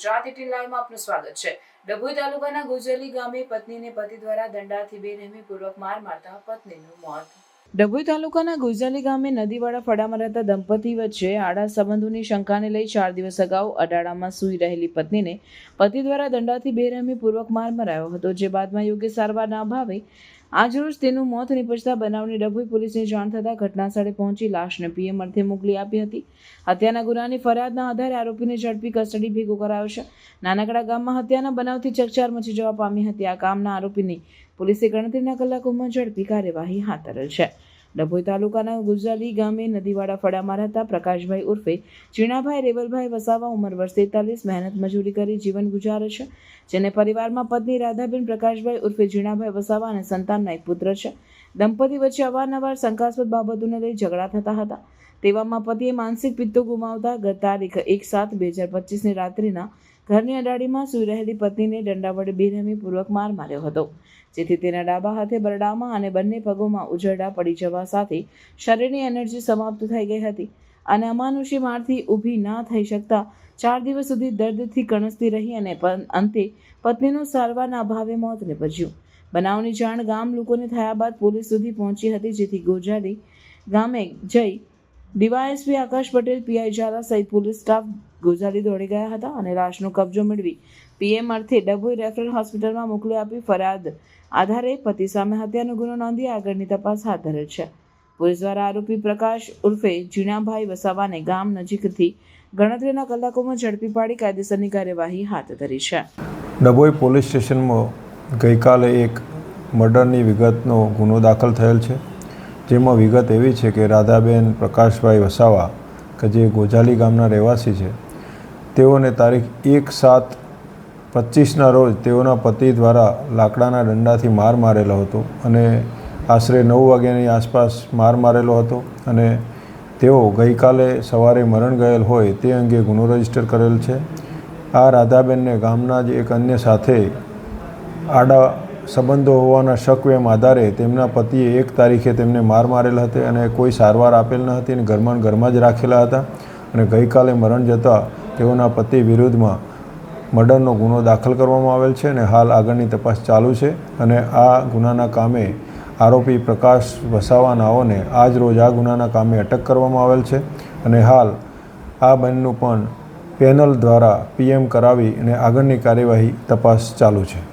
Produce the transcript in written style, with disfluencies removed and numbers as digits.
ગુજરાત 18 લાઈવમાં આપનું સ્વાગત છે। ડભોઈ તાલુકાના ગોજલી ગામે પત્નીને પતિ દ્વારા દંડાથી બેરહેમીપૂર્વક માર મારતા પત્નીનું મોત। ડભોઈ તાલુકાના ગોજલી ગામે નદીવાડા ફળામાં રહેતા દંપતી વચ્ચે આડા સંબંધોની શંકાને લઈ 4 દિવસ અગાઉ અડાડામાં સૂઈ રહેલી પત્નીને પતિ દ્વારા દંડાથી બેરહેમીપૂર્વક માર મરાયો હતો, જે બાદમાં યોગ્ય સારવારના અભાવે આજરોજ તેનું મોત નીપજતા બનાવની ડભોઈ પોલીસને જાણ થતાં ઘટનાસ્થળે પહોંચી લાશને પીએમ અર્થે મોકલી આપી હતી। હત્યાના ગુનાની ફરિયાદના આધારે આરોપીને ઝડપી કસ્ટડી ભેગો કરાયો છે। નાનકડા ગામમાં હત્યાના બનાવથી ચકચાર મચી જવા પામી હતી। આ કામના આરોપીની પોલીસે ગણતરીના કલાકોમાં ઝડપી કાર્યવાહી હાથ ધરેલ છે। ડભોઈ તાલુકાના ગુજલી ગામે નદીવાડા ફળામાં રહેતા પ્રકાશભાઈ ઉર્ફે જીણાભાઈ રેવલભાઈ વસાવા ઉંમર વર્ષ 43 મહેનત મજૂરી કરી જીવન ગુજારે છે, જેને પરિવારમાં પત્ની રાધાબેન પ્રકાશભાઈ ઉર્ફે જીણાભાઈ વસાવા અને સંતાનના એક પુત્ર છે। દંપતી વચ્ચે અવારનવાર શંકાસ્પદ બાબતોને લઈ ઝઘડા થતા હતા। તેવામાં પતિએ માનસિક પિત્તો ગુમાવતા ગત તારીખ 1/7/2025ની રાત્રિના ઘરની અડાડીમાં સૂઈ રહેલી પત્નીને દંડા વડે બેરહેમીપૂર્વક માર માર્યો હતો, જેથી તેના ડાબા હાથે બરડામાં અને બંને પગોમાં ઉજરડા પડી જવા સાથે શરીરની એનર્જી સમાપ્ત થઈ ગઈ હતી અને અમાનુષી મારથી ઊભી ના થઈ શકતા 4 દિવસ સુધી દર્દથી કણસતી રહી અને અંતે પત્નીનું સારવારના અભાવે મોત નીપજ્યું। બનાવની જાણ ગામ લોકોને થયા બાદ પોલીસ સુધી પહોંચી હતી, જેથી ગોજાલી ગામે જઈ ડીવાયએસપી આકાશ પટેલ, પીઆઈ ઝાલા સહિત પોલીસ સ્ટાફ ગોજાલી દોડી ગયા હતા અને લાશનો કબજો મેળવી પીએમ અર્થે ડભોઈ રેફરલ હોસ્પિટલમાં મોકલી આપી ફરિયાદ આધારે પતિ સામે હત્યાનો ગુનો નોંધી આગળની તપાસ હાથ ધરેલ છે। પોલીસ દ્વારા આરોપી પ્રકાશ ઉર્ફે જીણાભાઈ વસાવાને ગામ નજીકથી ગણતરીના કલાકોમાં ઝડપી પાડી કાયદેસરની કાર્યવાહી હાથ ધરી છે। ડભોઈ પોલીસ સ્ટેશનમાં ગઈકાલે એક મર્ડરની વિગતનો ગુનો દાખલ થયેલ છે, જેમાં વિગત એવી છે કે રાધાબેન પ્રકાશભાઈ વસાવા કે જે ગોજાલી ગામના રહેવાસી છે, તેઓને તારીખ 1/7/25ના રોજ તેઓના પતિ દ્વારા લાકડાના દંડાથી માર મારેલો હતો અને આશરે 9 વાગ્યાની આસપાસ માર મારેલો હતો અને તેઓ ગઈકાલે સવારે મરણ ગયેલ હોય તે અંગે ગુનો રજીસ્ટર કરેલ છે। આ રાધાબેનને ગામના જ એક અન્ય સાથે આડા સંબંધો હોવાના શકવેમ આધારે તેમના પતિએ 1 તારીખે તેમને માર મારેલ હતી અને કોઈ સારવાર આપેલ ન હતી અને ઘરમાં જ રાખેલા હતા અને ગઈકાલે મરણ જતાં તેઓના પતિ વિરુદ્ધમાં મર્ડરનો ગુનો દાખલ કરવામાં આવેલ છે અને હાલ આગળની તપાસ ચાલુ છે અને આ ગુનાના કામે આરોપી પ્રકાશ વસાવા નાઓને આજ રોજ આ ગુનાના કામે અટક કરવામાં આવેલ છે અને હાલ આ બંનેનું પણ પેનલ દ્વારા પીએમ કરાવી અને આગળની કાર્યવાહી તપાસ ચાલુ છે।